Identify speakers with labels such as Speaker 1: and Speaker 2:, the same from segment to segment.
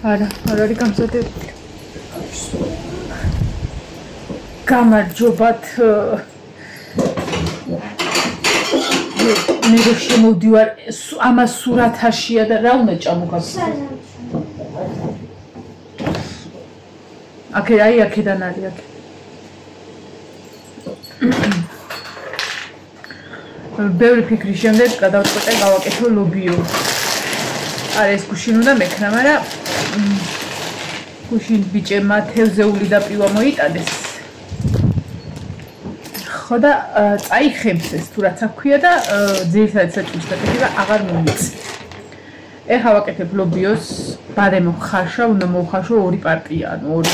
Speaker 1: არა არის გამზადებული. გამარჯობათ. მე რო შემოვდივარ ამას სურათაშია და რა უნდა ჭამოგაფრთხილო. აქედან არის აქ. ბევრი ფიქრის შემდეგ გადავწყვეტე გავაკეთო ლობიო. არა ეს გუშინ უნდა მექნა, მაგრამ გუშინ ბიჭებმა თევზეული და პივა მოიტანეს. ხო და წაიხემს ეს თუ რაც აქვია და ძირითადად საჭმლის დაკეთება აღარ მომიწევს. ეხლა ვაკეთებ ლობიოს, ბარემ ხარშა, უნდა მოვხარშო 2 პარტია, ანუ 2.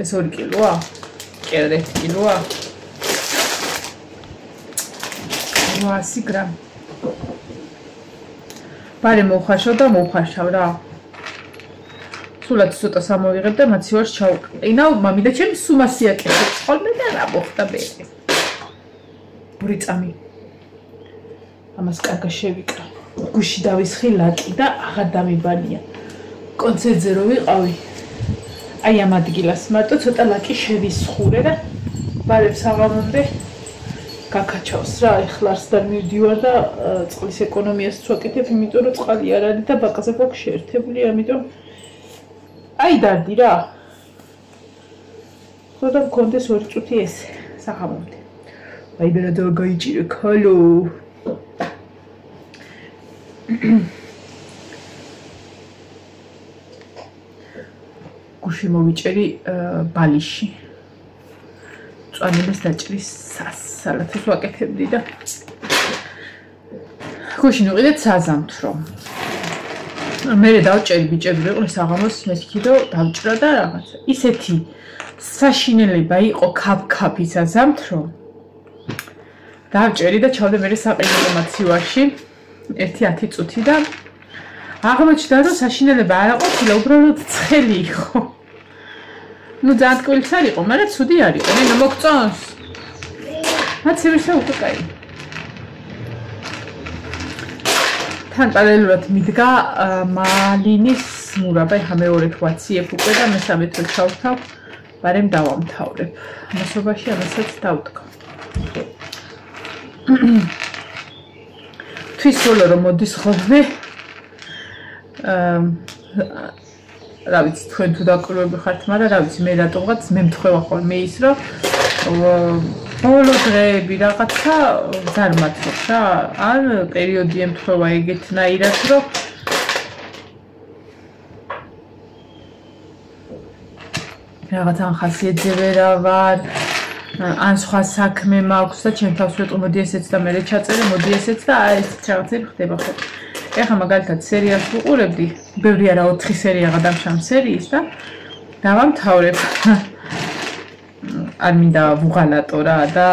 Speaker 1: ეს 2 კილოა? კი, 1 კილოა. 800 გრამი. ბარემ მოვხარშავ და მოვხარშავ რა. სულად ცოტა სამოვიღებ და მაცივარს ჩავყინავ, მამიდა ჩემი სუმასი აკეთებ. ხოლმე და რა მოხდა მე. ბრიწამი. ამას კარგა შევიკრა. გუში დავისხი ლაკი და აღარ დამიბანია. კონცერტზე რო ვიყავი. აი ამ ადგილას მარტო ცოტა ლაკი შევისხურე და ბარემ საღამომდე გაკაჩავს რა, ეხლარს და მივდივარ და წყლის ეკონომიას ვაკეთებ, იმიტომ რომ წყალი არ არის და ბაკაზე გვაქვს შეერთებული, ამიტომ აი დარდი რა. ხო და მქონდეს 2 წუთი ეს საღამომდე. აი ბერადა გაიჭირე ქალო. გუში მოვიჭერი ბალიში. წვანებას დაჭრის სალათს ვაკეთებდი და გუშინ ვიყიდეთ საზამთრო. მე დავჭერი ბიჭები იყო საღამოს მეთქი და დავჭრა და რაღაცა. ისეთი საშინელება იყო ქაფქაფი საზამთრო. დავჭერი და ჩავდე მე საყიდულო მაცივარში 1-10 წუთი და აღმოჩნდა რომ საშინელება არ ყოფილა, უბრალოდ ცხელი იყო. ნუ ძალიან ტკბილიც არ იყო, მაგრამ ცუდი არ იყო. ნინო მოგწონს? მაცივარსა უკვე კაი. თან პარალელურად მიდგა მალინის მურაბა, ხა მეორე ხვაციებ უკვე და მესამე თვე ჩავთავ, ბარემ დავამთავრებ. მასობაში ამასაც დავდგა. თვის სოლო რომ მოდის ხოლმე რა ვიცი თქვენ თუ დაკვირვები ხართ, მაგრამ რა ვიცი მე რატომღაც მე მთხოვა ხოლმე ის რომ ბოლო დღეები რაღაცა ზარმაცობ რა, ან პერიოდი ემთხოვა ეგეთნაირად რომ რაღაცა ხასიათზე ვერა ვარ, ან სხვა საქმე მაქვს და ჩემ თავს ვეტყვი მოდი ესეც და მე ჩაწერე, მოდი ესეც და აი ეს რაღაცები ხდება ხო. ეხლა მაგალითად სერიალს ვუყურებდი, ბევრი არა 4 სერია გადამშამ სერიის და დავამთავრებ. არ მინდა ვუღალატო რა და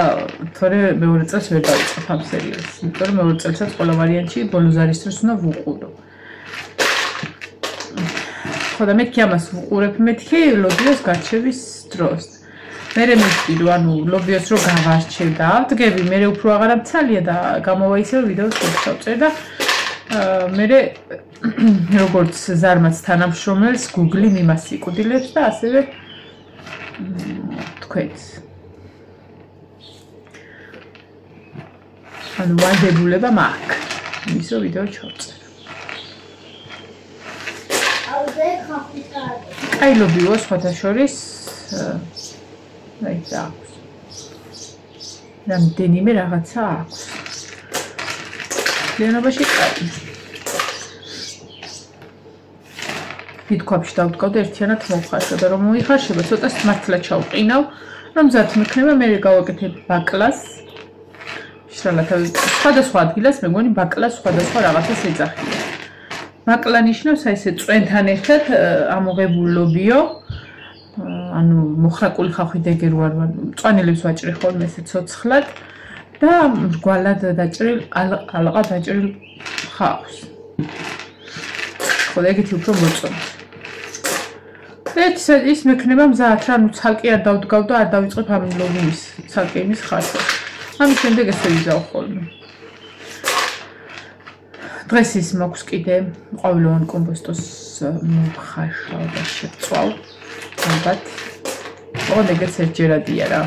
Speaker 1: თორე მეორე წელს ვერ დავიწყებ ამ სერიალს, იმიტომ რომ მეორე წელსაც ყველა ვარიანტში ბოლო ზარის დროს უნდა ვუყურო. ხო და მეთქი ამას ვუყურებ, მეთქი ლობიოს გარჩევის დროს. მერე მივხვდი რომ ანუ ლობიოს რო გავარჩევ და ავდგები, მერე უფრო აღარა მცალია და გამოვა ისევ ვიდეოს გავწერ და მერე როგორც ზარმაც თანამშრომელს Google-ი იმას იკუდილებს და ასევე თქვენს. ანუ ვადებულება მაქვს. ის რო ვიდეო ჩავწერ. აი ლობიო სხვათა შორის აი და აქვს. რამდენიმე რაღაცა აქვს. ლენობაში კაი. თითქოს დავდგავ და ერთიანად მოვხარშო და რომ მოიხარშება, ცოტა მართლა ჩავყინავ, რომ მზად მექნება, მე გავაკეთებ ბაკლას. შრალათა სხვადასხვა ადგილას მე მგონი ბაკლას სხვადასხვა რაღაცას ეძახიან. ბაკლა ნიშნავს აი ესე წვენთან ერთად ამოღებულ ლობიო, ანუ მოხრაკული ხახვი დეგერ ვარ, მწვანელებს ვაჭრი ხოლმე ესე ცოცხლად და მრგვალად დაჭრილ ალყა დაჭრილ ხავს. ხო ეგეთი უფრო მოწონს. ის მექნება მზად რა, ნუ ცალკე არ დავდგავ და არ დავიწყებ ამ ლობიის ცალკე იმის ხარჯს. ამის შემდეგ ესე ვიზავ ხოლმე. დღეს ის მაქვს კიდე ყვავილოვან კომპოსტოს მომხაშავ და შეწვალ. ალბათ. ოღონდ ეგეც ერთჯერადია რა.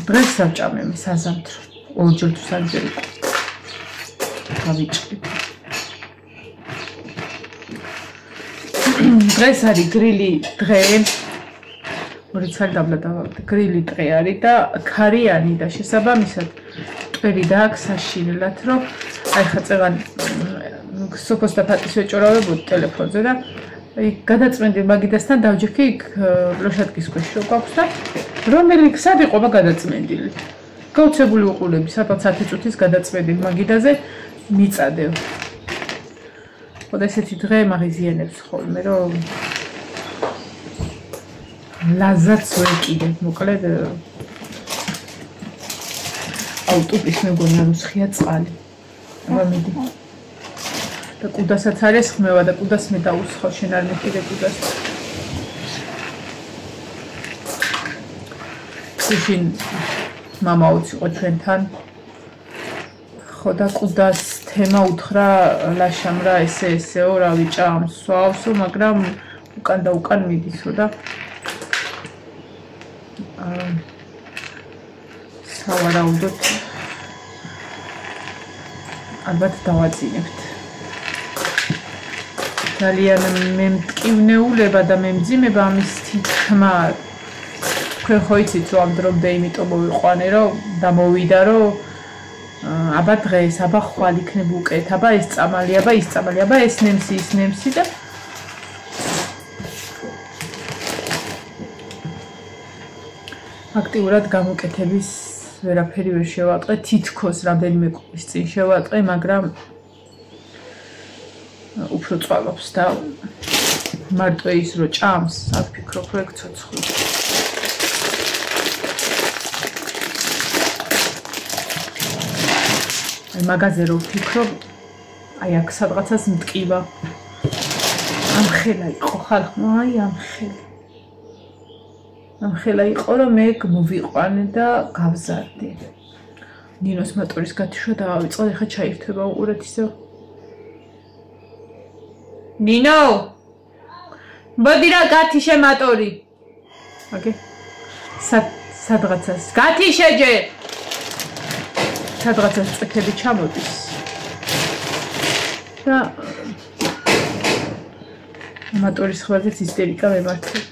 Speaker 1: დღეს დავჭამე საზამთრო. ორჯერ თუ სამჯერ იყო. გავიჭრით. დღეს არის გრილი დღე. რიცხვი დაბლადავდა. გრილი დღე არის და ქარიანი და შესაბამისად ტვერი დააქვს საშინელად, რომ აი ხა წეგან სოფოს და ფატის ვეჭორავებოდი ტელეფონზე და აი გადაწმენდი მაგიდასთან დავჯექი იქ ლოშატკის ქვეშ რო გვაქვს და რომელი სად იყოფა გადაწმენდილი. გაუცებული უყურები სადღაც 10 წუთის გადაწმენდი მაგიდაზე მიწადევ. ხოდა ესეთი დღე მაგიზიანებს ხოლმე რომ ლაზაც ვეკიდებ მოკლედ აუტოპის მეგონა რუსხია წყალი. აბა მიდი. და კუდასაც არის ხმევა და კუდას მე დაუსხავ შენ არ მეკიდე კუდას. შინ მამაოც იყო ჩვენთან. ხო და კუდას თემა უთხრა ლაშამ რა ესეო რა ვიჭამს სვავსო მაგრამ უკან და უკან მიდისო და სავარაუდოდ ალბათ დავაწინებთ. ძალიან მემტკივნეულება და მემძიმება ამის თქმა. თქვენ ხო იცით რომ ამ დრომდე იმიტომ მოვიყვანე რომ და მოვიდა რომ აბა დღეს აბა ხვალ იქნებ უკეთ აბა ეს წამალი აბა ის წამალი აბა ეს ნემსი და აქტიურად გამოკეთების ვერაფერი ვერ შევატყე თითქოს რამდენიმე კვირის წინ შევატყე მაგრამ უფრო წვალობს და მარტო ის რო ჭამს აქ ფიქრობ რომ ეგ ცოცხლი მაგაზე რო ვფიქრობ აი აქ სადღაცას მტკივა ამხელა იყო ხალხო აი ამხელა იყო რომ მე მოვიყვანე და გავზარდე ნინოს მოტორის გათიშვა დავიწყე ხა ჩაირთვება უყურეთ ისე ნინო მოდი რა გათიშე მოტორი ოკეი სადღაცას გათიშე ჯერ სადღაცას წეთები ჩამოდის და მოტორის ხვაზე ისტერიკა მემართე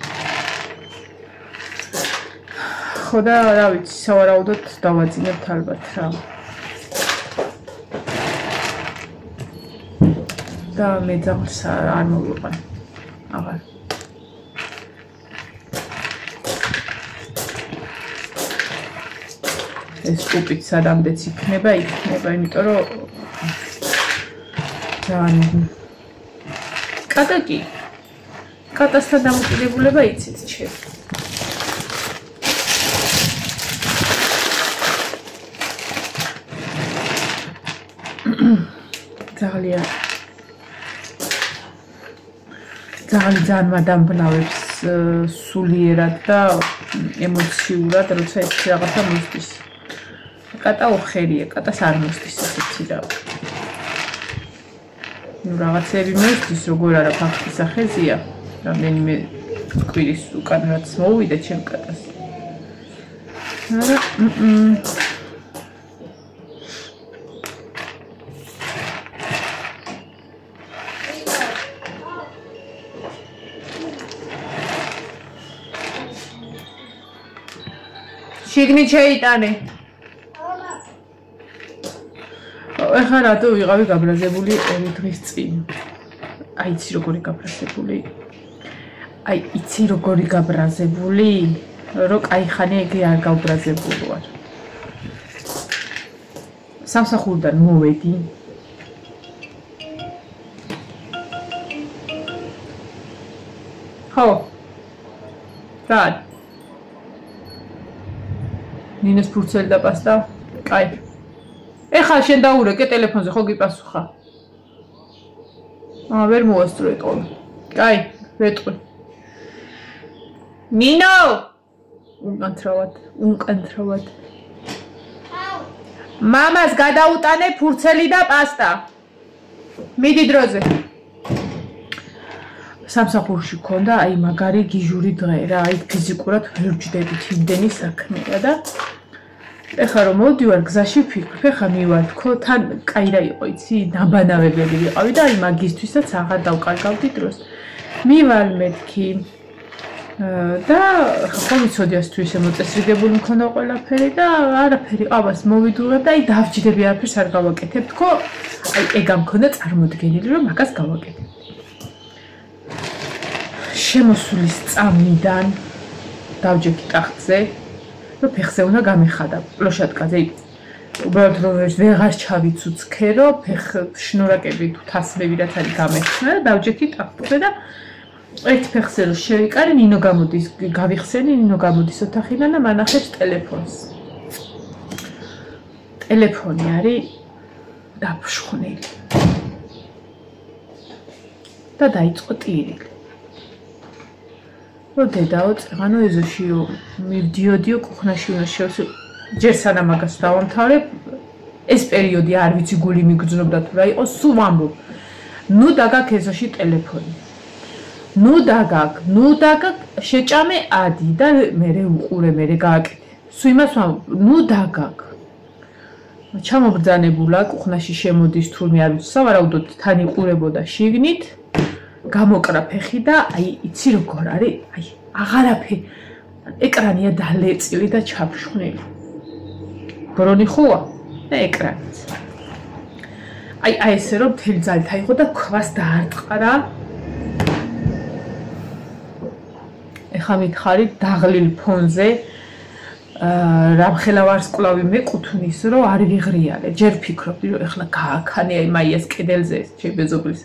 Speaker 1: ხო და რა ვიცი სავარაუდოდ დავაძინებთ ალბათ რა და მე ძაღლს არ მოვიყვან აღარ ეს კუპით სადამდეც იქნება, იმიტომ რომ ძალიან კატა კი კატასთან დამოკიდებულება იცით ჩემ. ძალიან მადამბნავებს სულიერად და ემოციურად, როცა ეს რაღაცა მოსდის. კატა უხერია, კატას არ მოსდის ესეთი რა. ნუ რაღაცები მოსდის, როგორ არა ფაქტის სახეზია. რამდენიმე კვირის უკან რაც მოვიდა ჩემ კატას. არა, შიგნით შეიტანე. ეხლა რატო ვიყავი გაბრაზებული დღის წინ? აი იცი როგორი გაბრაზებული? აი იცი როგორი გაბრაზებული? რო კაი ხანი ეგრე არ გავბრაზებული ვარ. სამსახურიდან მოვედი. ხო. რა? ნინოს ფურცელი და პასტა? კაი. ეხლა შენ დაურეკე ტელეფონზე ხო გიპასუხა? ვერ მოასწროე ყოლ. კაი, ვეტყვი. ნინო! უკანთრავად. მამას გადაუტანე ფურცელი და პასტა. მიდი დროზე. სამსახურში ქონდა აი მაგარი გიჟური დღე რა, აი ფიზიკურად ვერ ვჯდებით იმდენი საქმეა და ეხლა რომ მოვდივარ გზაში ვფიქრობ, ეხლა მივარ თქო, თან კაი რა იყო იცი, ნაბანავებელი ვიყავი და აი მაგისთვისაც აღარ დავკარგავდი დროს. მივალ მეთქი და ხომ მიცოდიას თუ ისე მოწესრიგებული მქონდა ყველაფერი და არაფერი ყავას მოვიდურებ და აი დავჯდები არაფერს არ გავაკეთებ თქო, აი ეგ ამ მქონდა წარმოდგენილი რომ მაგას გავაკეთებ. შემოსulis წამიდან დავჯექი ტახტზე და ფეხზე უნდა გამეხადა პლოშატკაზე. უბრალოდ რომ ვეღარ ჩავიცუცქერო, ფეხ შნურაკები თუ თასმები რაც არის გამეხსნა და დავჯექი ტახტზე და ერთ ფეხზე რომ შევიკარე, ნინო გამოდის, გავიხსენი, ნინო გამოდის ოთახიდან და მანახებს ტელეფონს. ტელეფონი არის დაფშხნილი. და დაიწყო ტირილი. რო დედაო წეღანო ეზოშიო მივდიოდიო კუხნაში უნდა შევსე ჯერ სანამ მაგას დავამთავრებ ეს პერიოდი არ ვიცი გული მიგრძნობდა თუ რა იყო სულ ვამბობ ნუ დაგაკ ეზოში ტელეფონი ნუ დაგაკ შეჭამე ადი და მერე უყურე მერე გააკეთე სულ იმას ვამბობ ნუ დაგაკ ჩამობრძანებულა კუხნაში შემოდის თურმე არ ვიცი სავარაუდოდ თან იყურებოდა შიგნით გამოკრა ფეხი და აი იცი როგორ არის აი აღარაფერი ეკრანია დალეწილი და ჩაფშვნილი ბრონი ხოა და ეკრანიც აი ესე რომ მთელი ძალით აიღო და ქვას დაარტყარა ეხა მითხარი დაღლილ ფონზე რამხელა ვარსკვლავი მეკუთვნის რომ არ ვიღრიალე ჯერ ფიქრობდი რომ ეხლა გააქანე აი მაიას კედელზე ჩემბეზობლის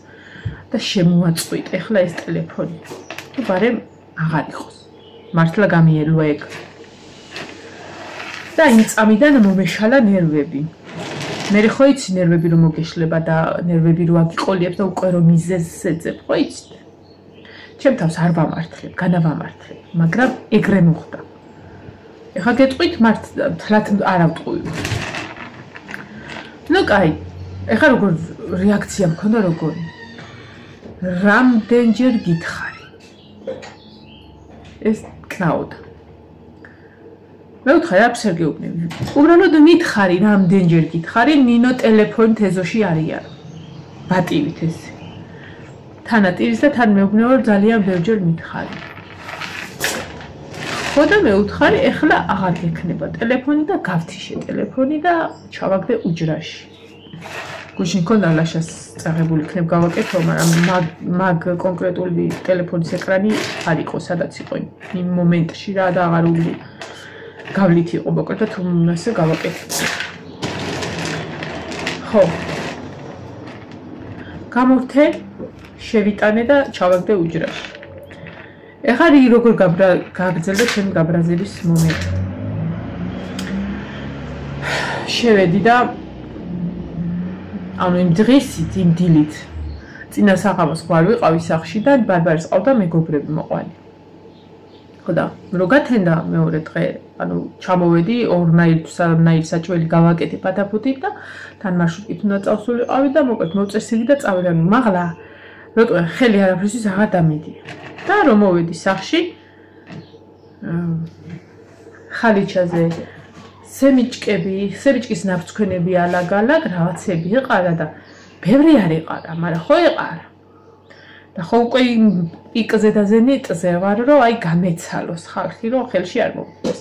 Speaker 1: და შემოაწყვით ეხლა ეს ტელეფონი თუ ბარემ აღარ იყოს მართლა გამიელვა ეგ და იმ წამიდან მომეშალა ნერვები მე ხო იცი ნერვები რომ მოგეშლება და ნერვები რო აგიყოლიებს და უკვე რომ მიზეზს ეძებ ხო იცით ჩემ თავს არ ვამართლებ განავამართლებ მაგრამ ეგრე მოხდა ეხლა გეტყვით მართლაც არ ავტყვი ნუ კაი ეხლა როგორ რეაქცია მქონდა როგორი რამდენჯერ გითხარი ეს კნაუდა მე ვთხარი აფს არ გეუბნები უბრალოდ მითხარი რამდენჯერ გითხარი ნინო ტელეფონით ეზოში არიან ბატივით ეს თანატირის და თან მეუბნეო რომ ძალიან ბევრჯერ მითხარი ხო და მე ვთხარი ეხლა აღარ გექნება ტელეფონი და გავთიშე ტელეფონი და ჩავაგდე უჯრაში გუშინ ქონდა ლაშას წაღებული იქნებ გავაკეთო, მაგრამ მაგ კონკრეტული ტელეფონის ეკრანი არ იყო, სადაც იყო იმ მომენტში რა და აღარ უვლი გავლით იყო მოკლედ თუ ასე გავაკეთე. ხო. გამორთე, შევიტანე და ჩავაგდე უჯრაში. ეხლა როგორ გაგრძელდა ჩემი გაბრაზების მომენტი. შევედი და ანუ იმ დღისით, იმ დილით წინა საღამოს ხარ ვიყავი სახლში და ბარბარის ყავდა მეგობრები მოყვანი. ხო და რო გათენდა მეორე დღე, ანუ ჩამოვედი ორნაირ თუ სამნაირ საჭველი გავაკეთე პატაფუტით და თან მარშრუტით უნდა წავსულიყავი და მოკლედ მოვწესილი და წავედი. ანუ მაღლა როტო ხელი არაფრისთვის აღარ დამიდია. და რომ მოვედი სახლში ხალიჩაზე სემიჭკის ნაფცქვენები ალაგ-ალაგ რაღაცები ეყარა და ბევრი არ ეყარა, მაგრამ ხო ეყარა. და ხო უკვე პიკზე და ზენიტზე ვარ, რომ აი გამეცალოს ხალხი, რომ ხელში არ მოვიდეს.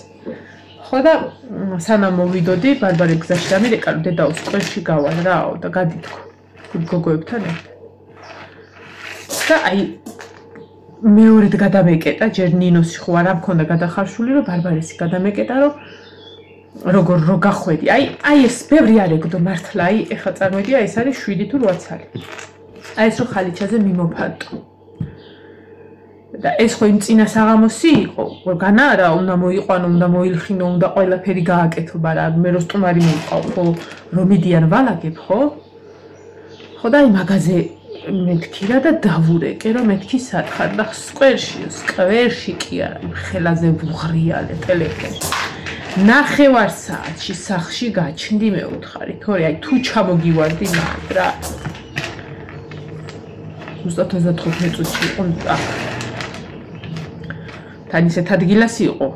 Speaker 1: ხო და სანამ მოვიდოდი, ბარბარე გზაში დამირეკა, რომ დედაოს სკოლაში გავალ რაო და გადითქო გოგოებთან ერთად. და აი მეორედ გადამეკეტა, ჯერ ნინოსი ხო არ მქონდა გადახარშული, რომ ბარბარესი გადამეკეტა, რომ როგორ რო გახვედი. აი ეს ბევრი არ ეგდო მართლა, აი ეხლა წარმოიდგინე, ეს არის 7 თუ 8 წელი. აი ეს რო ხალიჩაზე მიმოფანტო. და ეს ხო იმ წინა საღამოსი იყო, განა რა უნდა მოიყვანო, უნდა მოილხინო, უნდა ყველაფერი გააკეთო, მაგრამ მე რო სტუმარი მოვყავ, ხო რომ მიდიან ვალაგებ, ხო? ხო და აი მაგაზე მეთქი რა და დავურეკე, რომ მეთქი სათხარ და სკვერში კი არა, ხელაზე ვუღრიალე ტელეფონში. ნახევარ საათში სახლში გაჩნდი მე უთხარი, თორე აი თუ ჩამოგივარდი მან რა. ზუსტად 35 წუთში იყო აქ. თან ისეთ ადგილას იყო.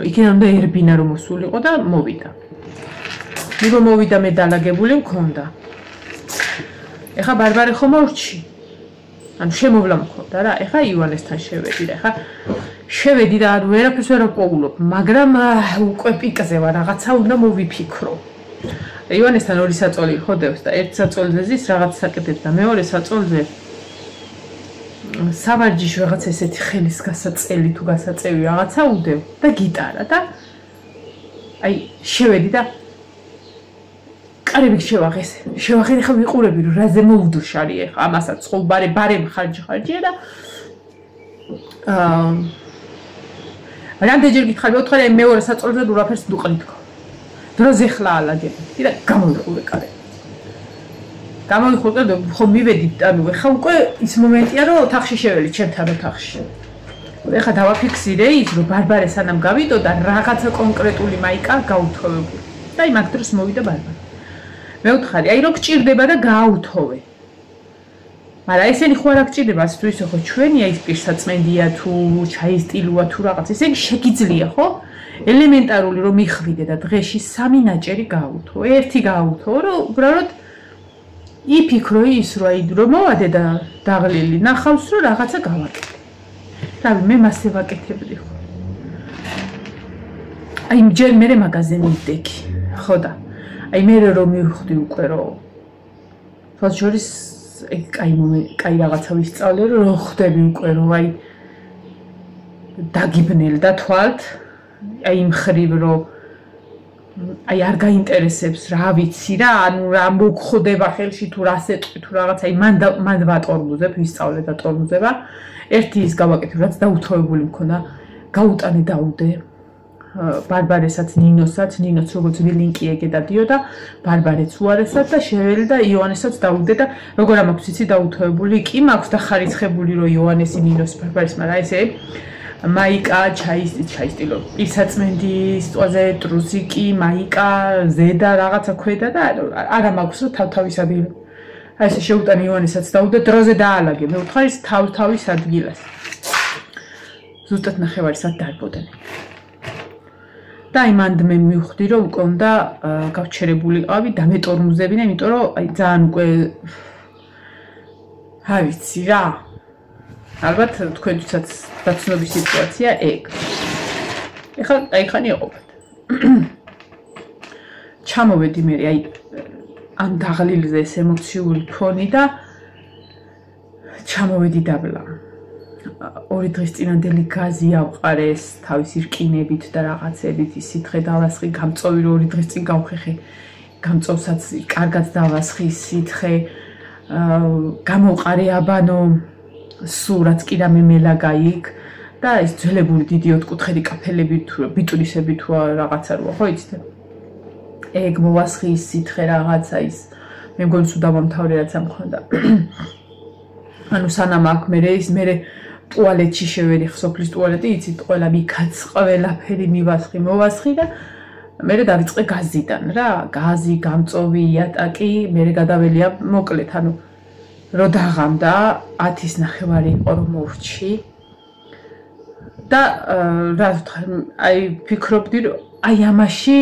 Speaker 1: იქიდან უნდა ერბინა რომ მოსულიყო და მოვიდა. მიგო მოვიდა მე დალაგებული მქონდა. ეხა ბარბარე ხომ მორჩი. ანუ შემოვლა მქონდა რა. ეხა ივანესთან შევედი და ეხა შევედი და არ ვერაფერს ვერ ვპოულობ, მაგრამ უკვე პიკზე ვარ, რაღაცა უნდა მოვიფიქრო. ივანესთან ორი საწოლი ხოდებს და ერთ საწოლზე ზის რაღაც საკეთებს და მეორე საწოლზე სავარჯიშ რაღაც ესეთი ხელის გასაწელი თუ გასაწევი რაღაცა უდევ და გიტარა და აი შევედი და კარები შევახერე ხა ვიყურები რომ რაზე მოუდუშარი ეხა ამასაც ხო ბარემ ხარჯია და რამდენჯერ გითხარი მეუთხარი მეორე საწოლზე რაფერს დუყრი თქო დროზე ხლა ალაგებდი და გამოვიხურე კარები გამოვიხურე და ხო მივედი ანუ ეხა უკვე ის მომენტია რომ ოთახში შეველი ჩემთან ოთახში ეხა დავაფიქსირე ის რომ ბარბარე სანამ გავიდო და რაღაცა კონკრეტული მაიკა გაუთოვებული და აი მაგ დროს მოვიდა ბარბარე მეუთხარი აი რო გჭირდება და გააუთოვე მაგრამ ესენი ხო არ გჭირდება თუ ისე ხო ჩვენია ის პირსაწმენდია თუ ჩაის სტილოა თუ რაღაც ესე შეგიძლია ხო ელემენტარული რომ მიხვიდე და დღეში 3 ნაჭერი გააუთოვე ერთი გააუთოვე რომ უბრალოდ იფიქრო ის რომ აი რომ მოვადე და დაღლილი ნახავს რომ რაღაცა გავაკეთე რავი მე მასე ვაკეთებდი ხო აი ჯერ მე მაგაზე მივდექი ხო და აი მე რომ მივხვდი უკვე რომ ფოთშორის კაი რაღაცა ვისწავლე რომ ხვდები უკვე რომ აი დაგიბნელდა თვალთ აი იმ ხრივ რომ აი არ გაინტერესებს რა ვიცი რა ანუ რა მოგხდება ხელში თუ რა სეტყვი თუ რაღაცა აი მან ვატორმუზებ ვისწავლე და ტორმუზება ერთი ის გავაკეთე რაც დაუთოვებული მქონდა გაუტანე დაუდე ბარბარესაც ნინოსაც ნინოც როგორც ლინკი ეგე დადიოდა ბარბარეც უარესაც და შეველი და იოანესაც დაუდე და როგორ ამაქვს იცი დაუთოვებული კი მაქვს და ხარიცხებული რომ იოანესი ნინოს ბარბარეს მაგრამ ესე მაიკა ჩაისტილო პირსაწმენდის ტვაზე ტრუსიკი მაიკა ზედა რაღაცა ქვედა და არა მაქვს რომ თავთავისად აი ესე შეუტანე იოანესაც დაუდე დროზე დაალაგე მე ვთხარი თავთავის ადგილას ზუსტად ნახევარი საათი დაიბოდენი და აი მანდ მე მივხვდი რომ უკვე უნდა გავჩერებულიყავი და მეტორმუზებინა იმიტომ რომ აი ძალიან უკვე რა ვიცი რა ალბათ თქვენთვისაც დაცნობის სიტუაცია ეგ ეხლა აი ხანი ეყოფათ ჩამოვედი მე აი ამ დაღლილზე ეს ემოციური ფონი და ჩამოვედი დაბლა 2 დღის წინანდელი გაზი ავყარეს თავისი რკინებით და რაღაცებით ის სითხე დავასხი გამწოვი რომ 2 დღის წინ გავხეხე გამწოვსაც კარგად დავასხი სითხე გამოვყარე აბანო სურაც კი და მე მელაგა იქ და ის ძველებული დიდი 4 კუთხედი კაფელები თუ ბიტურისები თუ რაღაცა როა ხო იცით ეგ მოვასხი ის სითხე რაღაცა ის მე მგონი სულ დავამთავრე რაც ამქონდა ანუ სანამ აქ მე ის მე ტუალეტში შევედი სოფლის ტუალეტი იცით ყველა მიქაც ყველაფერი მივასხი მოვასხი და მე დავიწყე გაზიდან რა გაზი გამწოვი იატაკი მე გადაველია მოკლედ ანუ რო დაღამდა 10:30 იყო რომ მოვჭი და რა აი ფიქრობდი რომ აი ამაში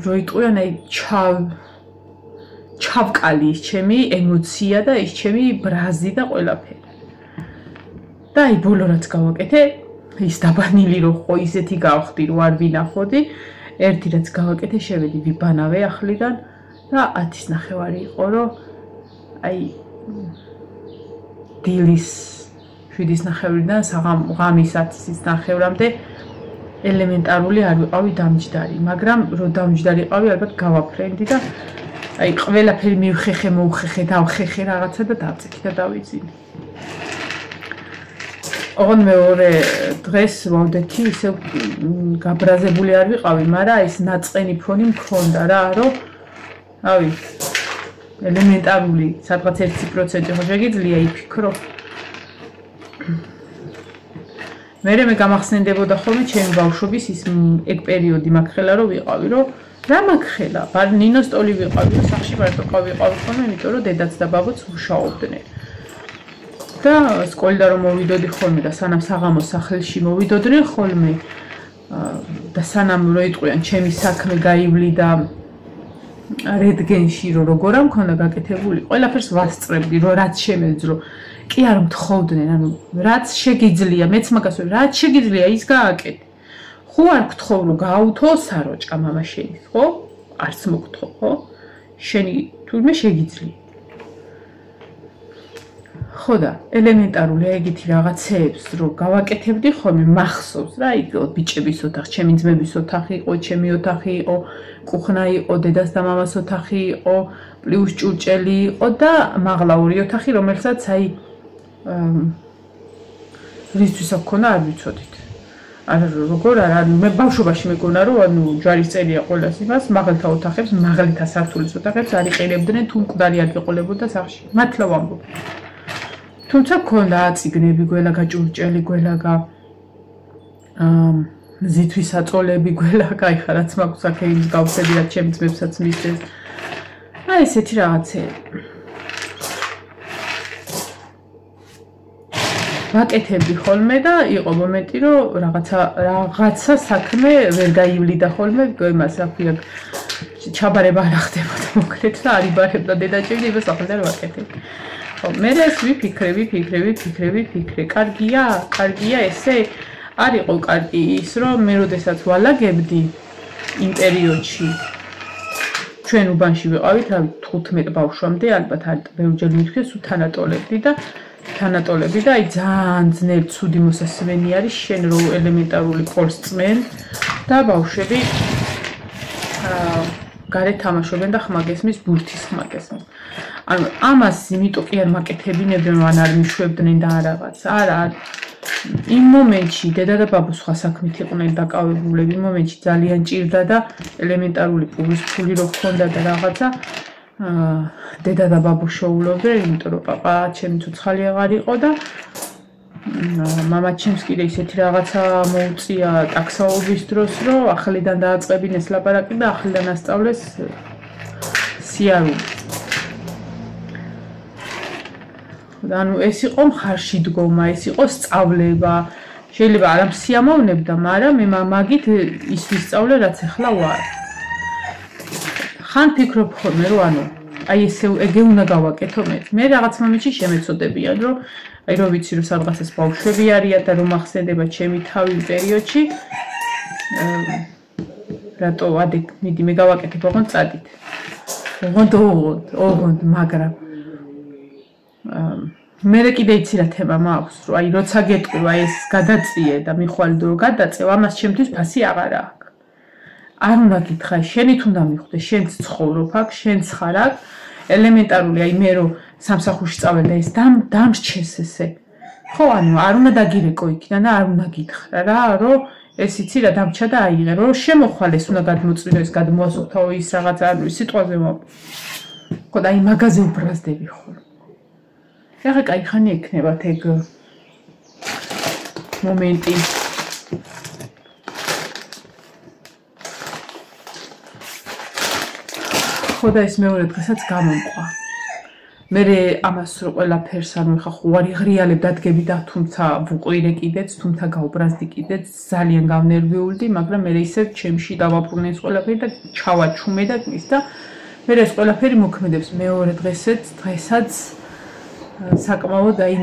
Speaker 1: რო იტყვიან აი ჩავკალი ის ჩემი ემოცია და ის ჩემი ბრაზი და ყველაფერი და აი ბოლო რაც გავაკეთე ის დაბანილი რო ხო ისეთი გავხდი რომ არ ვინახოდი ერთი რაც გავაკეთე შევედი ვიბანავე ახლიდან და 10:30 იყო რომ აი დილის 7:30-დან ღამის 10:30-მდე ელემენტარული არ ვიყავი დამჯდარი, მაგრამ რო დამჯდარიყავი ალბათ გავაფრენდი და აი ყველაფერი მივხეხე, მოუხეხე, დავხეხე რაღაცა და დავწექი და დავიძინე. ოღონდ მეორე დღეს ვამდეთი ისე გაბრაზებული არ ვიყავი, მაგრამ ის ნაწყენი ფონი მქონდა რა, რომ რავი ელემენტარული სადღაც 1% ხო შეგიძლია იფიქრო. მე გამახსენდებოდა ხოლმე ჩემი ბავშვობის ის ეგ პერიოდი მაგხელა რომ ვიყავი, რომ რა მაგხელა, ნინოს ტოლი ვიყავი, სახში მარტო ვიყავი ხოლმე, იმიტომ რომ დედაც და ბაბაც მუშაობდნენ. და სკოლიდან რომ მოვიდოდი ხოლმე და სანამ საღამოს სახლში მოვიდოდნენ ხოლმე და სანამ რო იტყვიან ჩემი საქმე გაივლიდა რენტგენში რომ როგორ არ მქონდა გაკეთებული, ყველაფერს ვასწრებდი, რომ რაც შემეძლო. კი არ მთხოვდნენ, ანუ რაც შეგიძლია, მეც მაგას ვარ, რაც შეგიძლია ის გააკეთე. ხო არ გთხოვ რომ გააუთო საროჭკა მამა შენი, ხო? არც მოგთხოვ, ხო? შენი თურმე შეგიძლია. ხო და ელემენტარული ეგეთი რაღაცეებს რომ გავაკეთებდი ხოლმე მახსოვს რა, იქ ბიჭების ოთახი, ჩემი ძმების ოთახი იყო, ჩემი ოთახი იყო, კუხნა იყო, დედას და მამას ოთახი იყო, პლუს ჭურჭელი იყო და მაღლა ორი ოთახი, რომელსაც აი რისთვის აქ ქონა არ ვიცოდით. არა როგორ არა, მე ბავშვობაში მეგონა რომ ანუ ჯვარის წერია ყოველას იმას, მაღალთა ოთახებს, მაღალთა სართულის ოთახებს არ იყენებდნენ თუ მკვდარი არ გეყოლებოდა სახში. მართლა ვამბობ. თუმცა ქონდა აწიგნები, გველაგა ჭურჭელი, გველაგა ზითვის აწოლები, გველაგა, ეხლა რაც მაქვს აქ იმის გავხსედი, რაც ჩემი ძმებსაც მისცეს. აი ესეთი რაღაცეები. ვაკეთებდი ხოლმე და იყო მომენტი რომ რაღაცა საქმე ვერ გაივლიდა ხოლმე იმას რა ქვია ჩაბარება არ ხდებოდა მოკლედ და არ იბარებდა დედაჭერი იმას ახლა რა ვაკეთებ. ხო მე ეს ვიფიქრე, კარგია ესე არ იყო კარგი ის რომ მე როდესაც ვალაგებდი იმ პერიოდში ჩვენ უბანში ვიყავით რა 15 ბავშვამდე ალბათ ბევრჯერ მithქვეს უთანატოლებდი და თანატოლები და აი ძალიან ძნელი ცუდი მოსასმენი არის შენ რო ელემენტარული პოლს წმენ და ბავშვები გარეთ თამაშობენ და ხმაგესმის ბურთის ხმაგესმის. ანუ ამას იმიტომ კი არ მაკეთებინებდნენ, ან არ მიშვებდნენ და რაღაც. არა, იმ მომენტში დედა და ბაბუ სხვა საქმით იყვნენ დაკავებულები, იმ მომენტში ძალიან ჭირდა და ელემენტარული პურის ფული რო ჰქონდა და რაღაცა დედა და ბაბუ შეულობდნენ, იმიტომ რომ პაპა ჩემი ცოცხალი აღარ იყო და მამა ჩემს კიდე ისეთი რაღაცა მოუწია ტაქსაობის დროს, რომ ახლიდან დააწყებინეს ლაპარაკი და ახლიდან ასწავლეს სიარული. ანუ ეს იყო მხარში დგომა, ეს იყო სწავლება. შეიძლება არ ამსიამოვნებდა, მაგრამ მე მაგით ის ვისწავლე, რაც ახლა ვარ. ხან ფიქრობ ხოლმე, რომ ანუ აი ესე ეგე უნდა გავაკეთო მე. მე რაღაც მომენტში შემეცოდებიან, რომ აი რომ ვიცი რომ სადღაცას ბავშვები არიან და რომ ახსენდება ჩემი თავი პერიოდში რატო ადეკ მიდი მე გავაკეთებ ოღონდ წადით. ოღონდ მაგრამ მე კიდე იცი რა თემა მაქვს რომ აი როცა გეტყვი აი ეს გადაწიე და მიხვალ რომ გადაწევ ამას ჩემთვის ფასი აღარ აქვს. არ უნდა გითხრა შენით უნდა მიხვდე შენც ცხოვრობ აქ შენც ხარ აქ ელემენტარული აი მე რომ სამსახურში წავალ და ეს დამრჩეს ესე ხო ანუ არ უნდა დაგირეკო იქიდან და არ უნდა გითხრა რა რომ ეს იცი რა დამრჩა და აიღე რომ შემოხვალეს უნდა გადმოწვიდო ეს გადმოასუფთავო ის რაღაც არის სიტყვაზე მო ხო და აი მაგაზე უბრაზდები ხოლმე ეხლა კაი ხანი ექნებათ ეგ მომენტი ხო და ეს მეორე დღესაც გამომყვა მე ამას რო ყველაფერს ანუ ხა ხوارი ღრიალებ დადგები და თუმცა ვუყვირე კიდეც თუმცა გაუბრაზდი კიდეც ძალიან გავნერვიულდი მაგრამ მე ისე ჩემში დავაბრუნე ეს ყველაფერი და ჩავაჩუმე და ის და მე ეს ყველაფერი მოქმედებს მეორე დღესაც საკმაოდ აი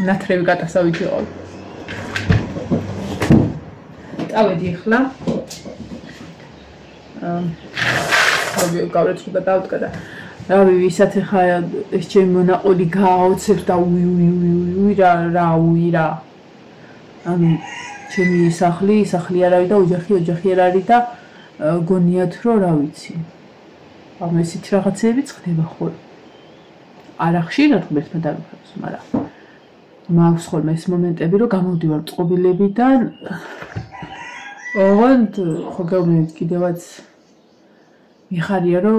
Speaker 1: ნათრევი კატასავით იყო წავედი ახლა გავრეცხდა დავდგა და რავი ვისაც ხა ეს ჩემი მონაყოლი გააოცებს და უი რა ანუ ჩემი სახლი არ არის და ოჯახი არ არის და გონიათ რომ რა ვიცი ამ ესეთი რაღაცეები ხდება ხოლმე არა ხშირად ღმერთმა დავიხატოს მაგრამ მაქვს ხოლმე ეს მომენტები რომ გამოვდივარ წყობილებიდან ოღონდ ხო გეუბნებით კიდევაც მიხარია რომ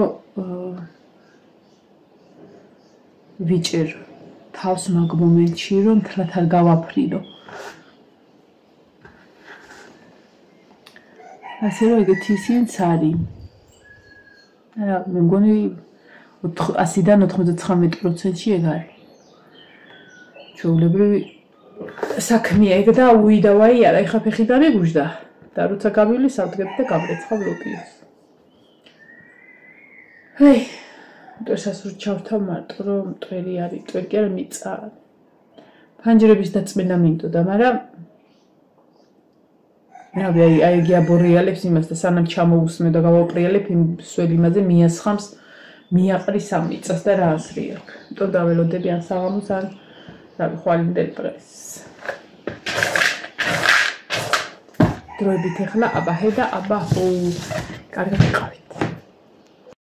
Speaker 1: ვიჭერ თავს მაგ მომენტში რომ თლათ არ გავაფრინო ასე რომ ეგეთი ისინიც არის. მე მგონი 100-დან 99%-ში ეგ არის. ჩვეულებრივი საქმეა ეგ და უიდავაი არა, ეხა ფეხი დამიგუჟდა და როცა გამივლის ავდგეთ და გამრეცხა ბლოკიოს. ჰეი, დღესაც ვრჩავთავ მარტო რომ მტვერი არის, მტვერი კი არა მიწა. ფანჯრების დაწმენა მინდოდა, მაგრამ აი გიაბორიალებს იმას და სანამ ჩამოусმე და გავაუპრიალებ იმ სველ იმაზე მიასხამს მიაყრის ამ მიწას და რა აზრი აქვს. იმიტომ დაველოდები ან საღამოს ან რავი ხვალინდელ პრეს. დროებით ეხლა აბა ჰე და აბა ჰო კარგად ვიყავით.